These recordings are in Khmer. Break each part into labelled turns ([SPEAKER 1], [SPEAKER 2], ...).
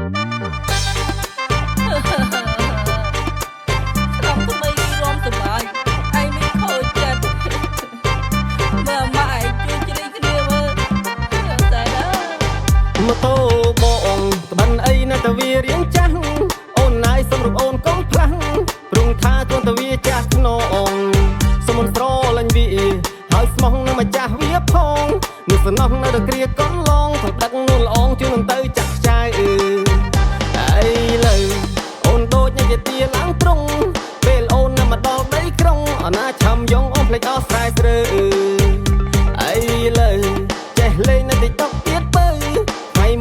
[SPEAKER 1] ម៉ូតូបងក្បិនអីណាតវារៀងចាស់អូនណាយសម្រាប់អូនកូនផ្លាស់ព្រងថាទន់តវាចាស់ខ្នងសមុនស្រលាញ់វាហើយស្មោះនឹងម្ចាស់វាផងនឹងសំណោះនៅតែគ្រាកូនឡងទៅដឹកនួនល្អងជួយនឹងទៅចាក់ខ្ចាយអីលើអូនដូចញ៉ាំជាទាឡើងត្រង់ពេលអូននៅមកដល់ដីក្រុងអណាឆំយងអូនភ្លេចអស់ស្រែស្រើអីលើចេះលេងនៅទីតុកទៀតបើ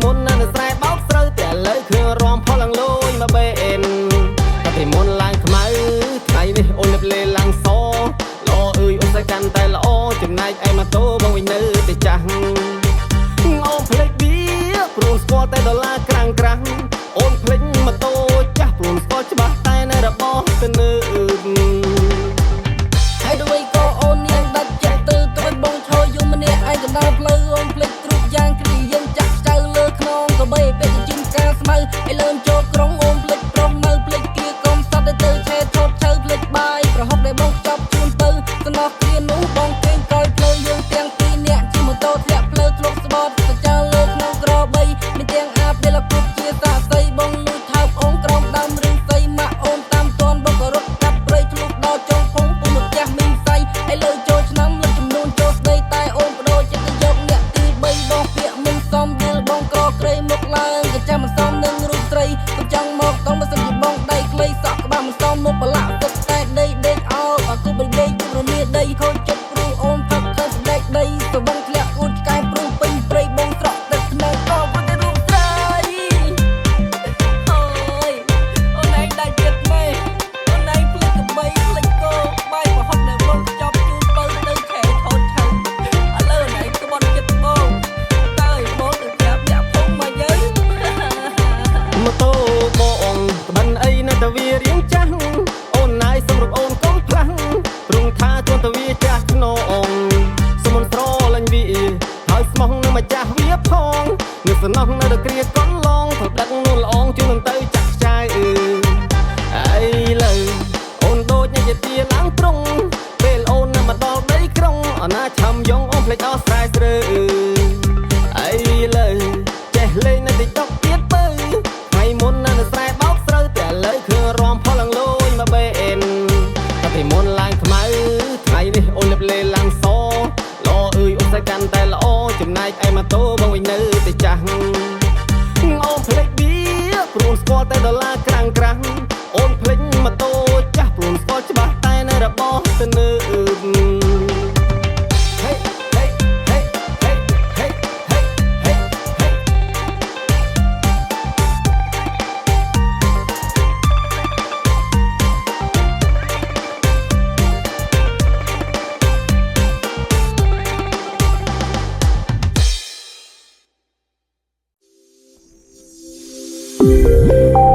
[SPEAKER 1] មុននៅស្រែបោកស្រូវតែលើគ្រឿងរំផលឡើងលយមកបេអិនតែពីមុនឡើងខ្មៅថ្ងៃនេះអូនលឹបលេឡើងសល្អអើយអូនតែកាន់តែល្អចំណែកឯម៉ូតូបងវិញនៅតែចាស់អូនភ្លេចវាព្រោះស្គាល់តែដុល្លារក្រាំងក្រាំងអូនភ្លេចម៉ូតូចាស់ព្រោះស្គាល់ច្បាស់តែនៅរបស់ទៅនើ
[SPEAKER 2] ហើយដូចក៏អូននាងដាច់ចិត្តទៅទៅបងឈរយំម្នាក់ឯងកណ្ដាលផ្លូវអូនភ្លេចគ្រប់យ៉ាងគ្រាយើងចាក់ក្នុងក៏បីពេលជីងការស្មៅឲ្យលើមចូលក្រុងអូនភ្លេចព្រមនៅភ្លេចគៀកុំសត្វទៅឆេថតឈើភ្លេចបាយប្រហុកដែលបងចាប់ជូនទៅសំណោះគ្រានោះបងគេងក្រោយផ្លូវយើងទាំងពីរនាក់ជិះម៉ូតូធ្លាក់ផ្លូវធ្លុកស្បត់ទៅចាលើក្នុងក្របីមានទាំងអាបដែលគ្រប់ជាសាស័យបងលួចថើបអូនក្រោមដើមរឿងស័យម៉ាក់អូនតាមតនបងក៏រត់កាប់ព្រៃធ្លុះដល់ចុងភងពុំមកផ្ទះមីងស័យឲ្យលើចូលឆ្នាំលើចំនួនចូលស្ដីតែអូនបដូរចិត្តទៅយកអ្នកទី3បងពាក្យមិនសមយល់បងក្រក្រៃមកឡើងក៏ចាំមិនសមនឹងរូបស្រីក៏ចង់មកកុំមិនសិនជាបងដៃខ្លីសក់ក្បាលមិនសមមកប្រឡាក់ទឹកតែដីដេកអោបអាគូបដេកជុំរលាដីខូចចិត្តព្រោះអូនផឹកទៅស្ដេកដីទៅបងធ្លាក់អួតឆ្កែព្រោះពេញព្រៃបងស្រក់ទឹកថ្នងក៏ប៉ុន្តែរូបស្រីអូយអូនឯងដាច់ចិត្តម៉េចអូនឯងភ្លេចកបីភ្លេចគោបាយប្រហុកដែលបងចាប់ជូនទៅទៅឆេថតឆៅឥឡូវអូនឯងក្បត់ចិត្តបងតើបងទៅប្រាប់អ្នកភូមិមកយើ
[SPEAKER 1] ម៉ូតូបងក្បិនអីណាតវារៀងចាស់អូនណាយសម្រាប់អូនកូនផ្លាស់ព្រងថាទន់តវាចាស់ខ្នងសមុនស្រលាញ់វាហើយស្មោះនឹងម្ចាស់វាផងនឹងសំណោះនៅតែគ្រាកូនឡងទៅដឹកនួនល្អងជួយនឹងទៅចាក់ខ្ចាយអីលើអូនដូចញ៉ាំជាទាឡើងត្រង់ពេលអូននៅមកដល់ដីក្រុងអណាឆំយងអូនភ្លេចអស់ស្រែស្រើអីលើចេះលេងនៅទីតុកទៀតបើថ្ងៃមុននៅស្រែបោកស្រូវតែលើគ្រឿងរំផលឡើងលយមកបេអិនតែពីមុនឡើងខ្មៅថ្ងៃនេះអូនលឹបលេឡើងសល្អអើយអូនតែកាន់តែល្អចំណែកឯម៉ូតូបងវិញនៅតែចាស់អូនភ្លេចវាព្រោះស្គាល់តែដុល្លារក្រាំងក្រាំងអូនភ្លេចម៉ូតូចាស់ព្រោះស្គាល់ច្បាស់តែនៅរបស់ទៅនើ
[SPEAKER 3] Thank you.